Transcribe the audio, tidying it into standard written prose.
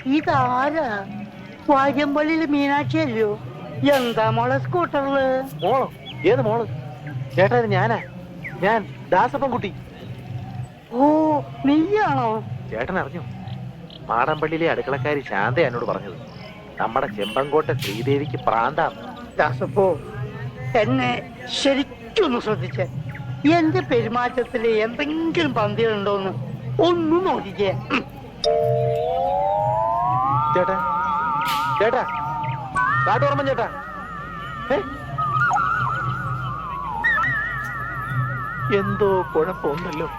ഇതാരാ? വാര്യമ്പള്ളിയില് മീനാക്ഷിയല്ലോ. എന്താ മോളെ സ്കൂട്ടറില്? മോളോ? ഏത് മോള്? ചേട്ടാ ഇത് ഞാനാ, ഞാൻ ദാസപ്പൻ കുട്ടി. ഓ, നീയാണോ? ചേട്ടൻ അറിഞ്ഞു? മാടമ്പള്ളിയിലെ അടുക്കളക്കാരി ശാന്ത എന്നോട് പറഞ്ഞത് നമ്മുടെ ചെമ്പങ്കോട്ടെ ശ്രീദേവിക്ക് പ്രാന്താന്ന്. ദാസപ്പോ, എന്നെ ശരിക്കൊന്ന് ശ്രദ്ധിച്ചേ. എന്റെ പെരുമാറ്റത്തില് എന്തെങ്കിലും പന്തികളുണ്ടോന്ന് ഒന്നും നോക്കിക്കേ. ചേട്ടാ, ചേട്ടാ, കാട്ടോർമ്മൻ ചേട്ടാ, എന്തോ കുഴപ്പമൊന്നുമല്ലോ.